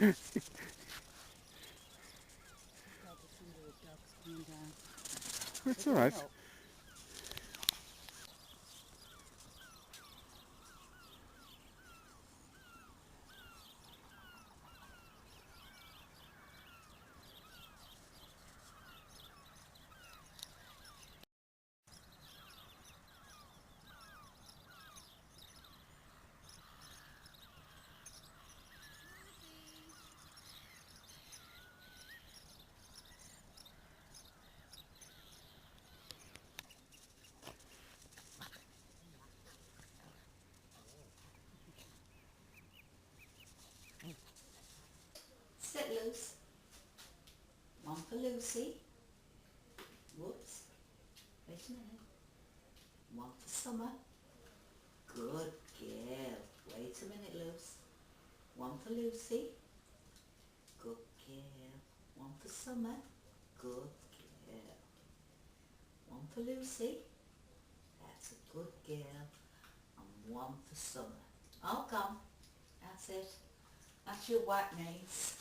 It's all right. Sit loose. One for Lucy. Whoops. Wait a minute. One for Summer. Good girl. Wait a minute, Luce. One for Lucy. Good girl. One for Summer. Good girl. One for Lucy. That's a good girl. And one for Summer. Oh, come. That's it. That's your whack mates.